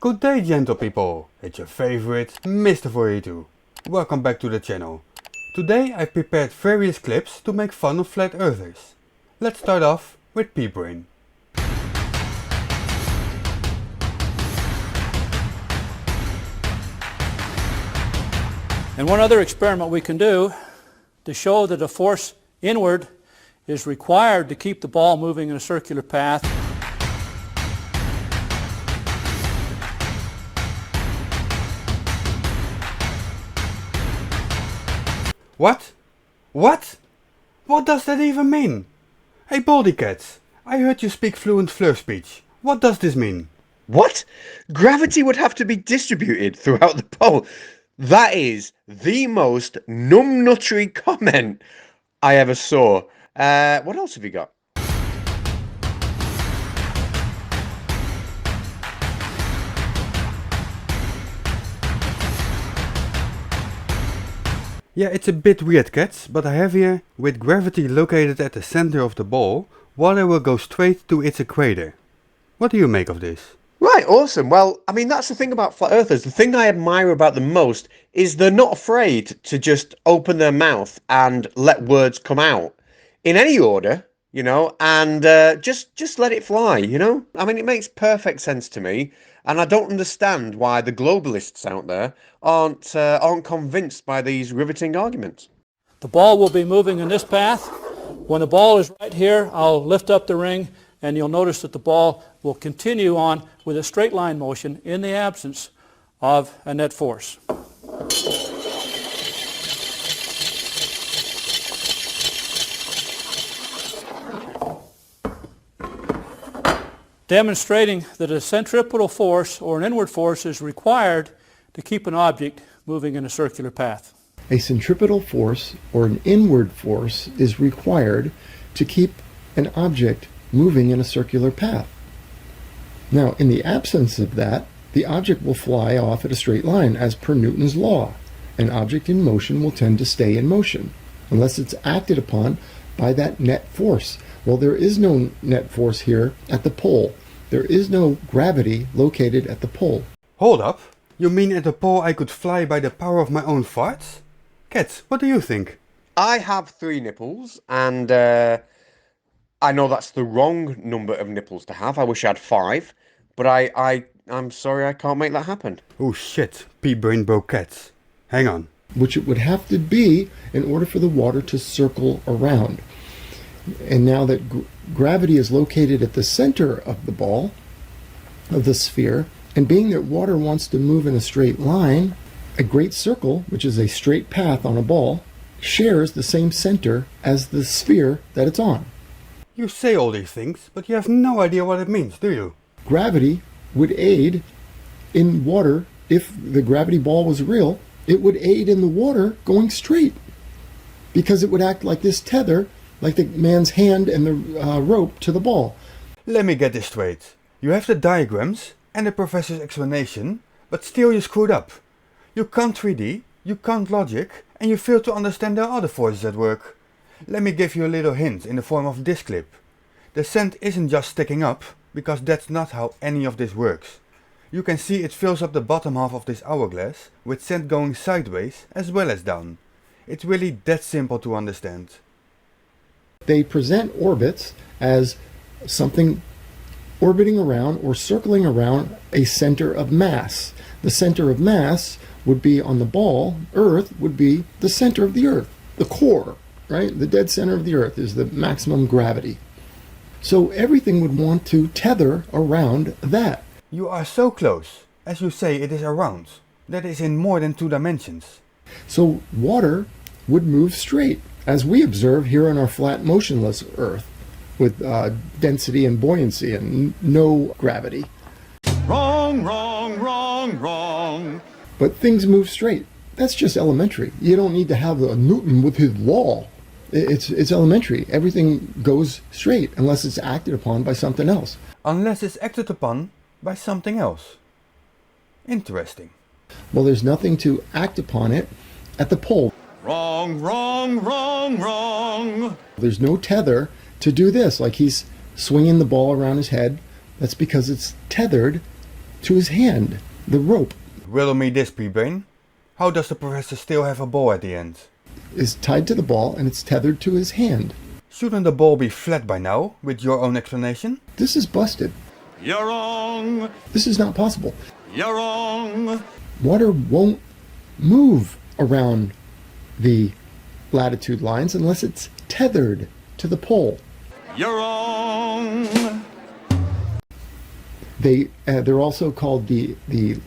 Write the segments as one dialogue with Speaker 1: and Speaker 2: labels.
Speaker 1: Good day, gentle people, it's your favorite Mr. 42. Welcome back to the channel. Today I prepared various clips to make fun of flat earthers. Let's start off with p-brane.
Speaker 2: And one other experiment we can do to show that a force inward is required to keep the ball moving in a circular path.
Speaker 1: What? What? What does that even mean? Hey baldy cats, I heard you speak fluent flirt speech. What does this mean?
Speaker 3: What? Gravity would have to be distributed throughout the pole. That is the most numbnuttery comment I ever saw. What else have you got?
Speaker 1: Yeah, it's a bit weird, cats, but I have here, with gravity located at the center of the ball, water will go straight to its equator. What do you make of this?
Speaker 3: Right, awesome. Well, I mean, that's the thing about flat earthers. The thing I admire about them most is they're not afraid to just open their mouth and let words come out in any order, and just let it fly, I mean, it makes perfect sense to me, and I don't understand why the globalists out there aren't convinced by these riveting arguments.
Speaker 2: The ball will be moving in this path. When the ball is right here, I'll lift up the ring, and you'll notice that the ball will continue on with a straight line motion in the absence of a net force. Demonstrating that a centripetal force or an inward force is required to keep an object moving in a circular path.
Speaker 4: A centripetal force or an inward force is required to keep an object moving in a circular path. Now, in the absence of that, the object will fly off at a straight line as per Newton's law. An object in motion will tend to stay in motion unless it's acted upon by that net force. Well, there is no net force here at the pole. There is no gravity located at the pole.
Speaker 1: Hold up, you mean at the pole I could fly by the power of my own farts? Cats, what do you think?
Speaker 3: I have 3 nipples, and I know that's the wrong number of nipples to have. I wish I had 5, but I'm sorry I can't make that happen.
Speaker 1: Oh shit, p-brane broke cats. Hang on.
Speaker 4: Which it would have to be in order for the water to circle around. And now that gravity is located at the center of the ball, of the sphere, and being that water wants to move in a straight line, a great circle, which is a straight path on a ball, shares the same center as the sphere that it's on.
Speaker 1: You say all these things, but you have no idea what it means, do you?
Speaker 4: Gravity would aid in water. If the gravity ball was real, it would aid in the water going straight, because it would act like this tether, like the man's hand and the rope to the ball.
Speaker 1: Let me get this straight. You have the diagrams and the professor's explanation, but still you screwed up. You can't 3D, you can't logic, and you fail to understand the other forces at work. Let me give you a little hint in the form of this clip. The sand isn't just sticking up, because that's not how any of this works. You can see it fills up the bottom half of this hourglass with sand going sideways as well as down. It's really that simple to understand.
Speaker 4: They present orbits as something orbiting around or circling around a center of mass. The center of mass would be on the ball. Earth would be the center of the Earth, the core, right? The dead center of the Earth is the maximum gravity. So everything would want to tether around that.
Speaker 1: You are so close. As you say, it is around. That is in more than 2 dimensions.
Speaker 4: So water would move straight, as we observe here on our flat motionless Earth, with density and buoyancy and no gravity.
Speaker 5: Wrong, wrong, wrong, wrong.
Speaker 4: But things move straight. That's just elementary. You don't need to have a Newton with his law. It's elementary. Everything goes straight unless it's acted upon by something else.
Speaker 1: Unless it's acted upon by something else. Interesting.
Speaker 4: Well, there's nothing to act upon it at the pole.
Speaker 5: Wrong, wrong, wrong, wrong.
Speaker 4: There's no tether to do this, like he's swinging the ball around his head. That's because it's tethered to his hand, the rope.
Speaker 1: Riddle me this, p-brane. How does the professor still have a ball at the end?
Speaker 4: Is tied to the ball and it's tethered to his hand.
Speaker 1: Shouldn't the ball be flat by now, with your own explanation?
Speaker 4: This is busted.
Speaker 5: You're wrong.
Speaker 4: This is not possible.
Speaker 5: You're wrong.
Speaker 4: Water won't move around the latitude lines unless it's tethered to the pole.
Speaker 5: You're wrong.
Speaker 4: They're also called the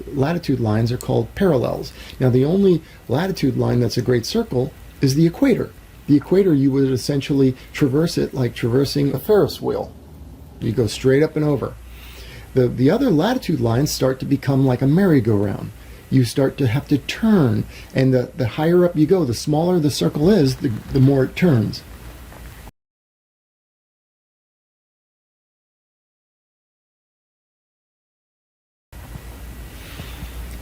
Speaker 4: latitude lines are called parallels. Now the only latitude line that's a great circle is the equator. The equator, you would essentially traverse it like traversing a Ferris wheel. You go straight up and over. The other latitude lines start to become like a merry-go-round. You start to have to turn, and the higher up you go, the smaller the circle is, the more it turns.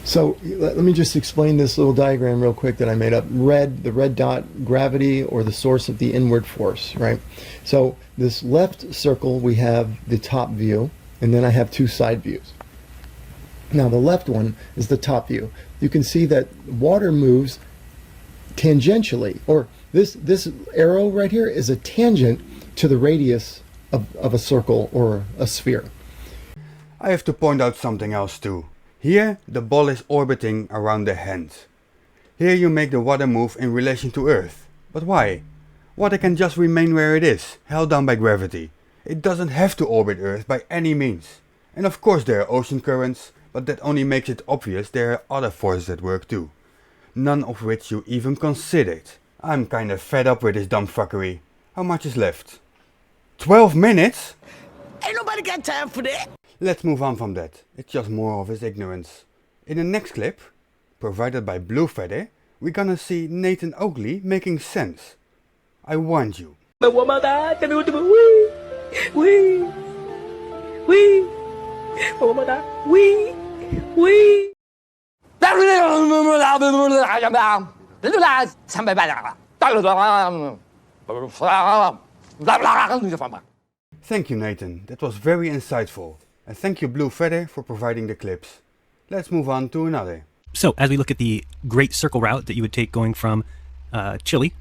Speaker 4: So let me just explain this little diagram real quick that I made up. The red dot, gravity, or the source of the inward force, right? So this left circle, we have the top view, and then I have two side views. Now the left one is the top view. You can see that water moves tangentially, or this arrow right here is a tangent to the radius of a circle or a sphere.
Speaker 1: I have to point out something else too. Here the ball is orbiting around the hand. Here you make the water move in relation to Earth. But why? Water can just remain where it is, held down by gravity. It doesn't have to orbit Earth by any means. And of course there are ocean currents, but that only makes it obvious there are other forces at work too. None of which you even considered. I'm kinda fed up with this dumb fuckery. How much is left? 12 minutes?
Speaker 6: Ain't nobody got time for that.
Speaker 1: Let's move on from that. It's just more of his ignorance. In the next clip, provided by Blue Feather, we're gonna see Nathan Oakley making sense. I warned you. Thank you, Nathan. That was very insightful. And thank you, Blue Feather, for providing the clips. Let's move on to another.
Speaker 7: So, as we look at the Great Circle route that you would take going from Chile,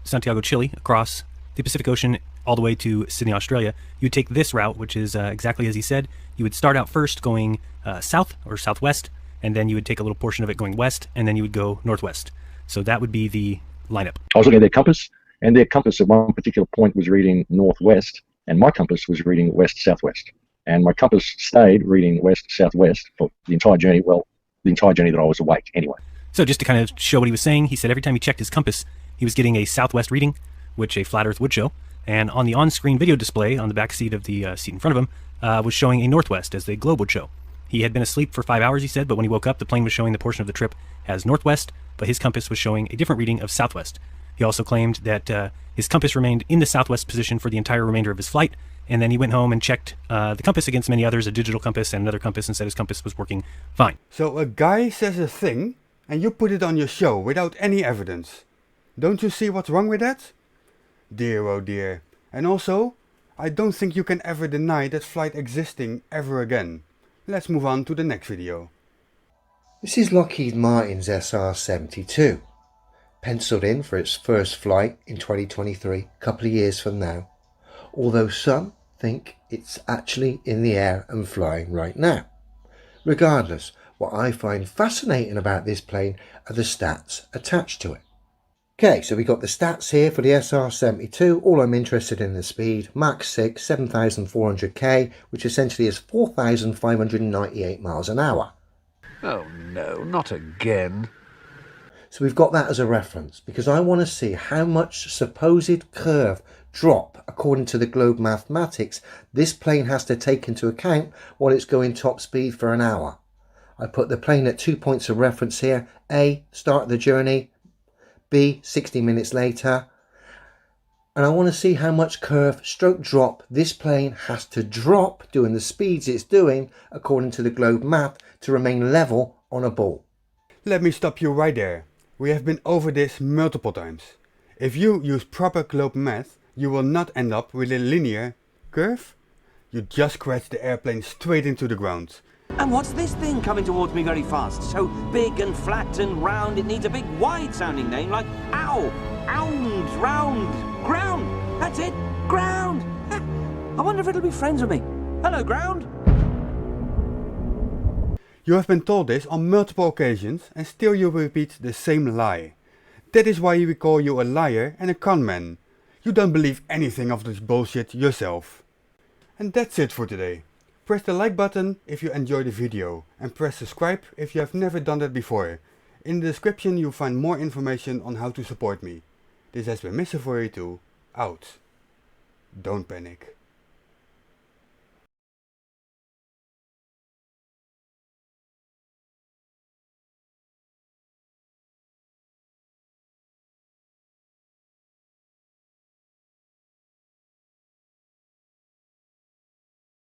Speaker 7: Santiago, Chile, across the Pacific Ocean all the way to Sydney, Australia, you would take this route, which is exactly as he said. You would start out first going south or southwest, and then you would take a little portion of it going west, and then you would go northwest. So that would be the lineup.
Speaker 8: I was looking at their compass, and their compass at one particular point was reading northwest, and my compass was reading west-southwest. And my compass stayed reading west-southwest for the entire journey, well, the entire journey that I was awake anyway.
Speaker 7: So just to kind of show what he was saying, he said every time he checked his compass, he was getting a southwest reading, which a flat Earth would show. And on the on-screen video display on the back seat of the seat in front of him was showing a northwest, as the globe would show. He had been asleep for 5 hours, he said, but when he woke up, the plane was showing the portion of the trip as northwest, but his compass was showing a different reading of southwest. He also claimed that his compass remained in the southwest position for the entire remainder of his flight, and then he went home and checked the compass against many others, a digital compass and another compass, and said his compass was working fine.
Speaker 1: So a guy says a thing, and you put it on your show without any evidence. Don't you see what's wrong with that? Dear oh dear. And also, I don't think you can ever deny that flight existing ever again. Let's move on to the next video.
Speaker 9: This is Lockheed Martin's SR-72, penciled in for its first flight in 2023, a couple of years from now, although some think it's actually in the air and flying right now. Regardless, what I find fascinating about this plane are the stats attached to it. Okay, so we got the stats here for the SR-72. All I'm interested in is speed, Mach 6, 7,400 which essentially is 4,598 miles an hour.
Speaker 10: Oh no, not again.
Speaker 9: So we've got that as a reference because I want to see how much supposed curve drop, according to the globe mathematics, this plane has to take into account while it's going top speed for an hour. I put the plane at 2 points of reference here. A, start the journey. B, 60 minutes later. And I want to see how much curve stroke drop this plane has to drop doing the speeds it's doing according to the globe math to remain level on a ball.
Speaker 1: Let me stop you right there. We have been over this multiple times. If you use proper globe math, you will not end up with a linear curve. You just crash the airplane straight into the ground.
Speaker 11: And what's this thing coming towards me very fast? So big and flat and round, it needs a big wide-sounding name like ow, ound, round, ground. That's it, ground. I wonder if it'll be friends with me. Hello, ground.
Speaker 1: You have been told this on multiple occasions and still you repeat the same lie. That is why we call you a liar and a conman. You don't believe anything of this bullshit yourself. And that's it for today. Press the like button if you enjoyed the video and press subscribe if you have never done that before. In the description you'll find more information on how to support me. This has been Mr. 482, out. Don't panic.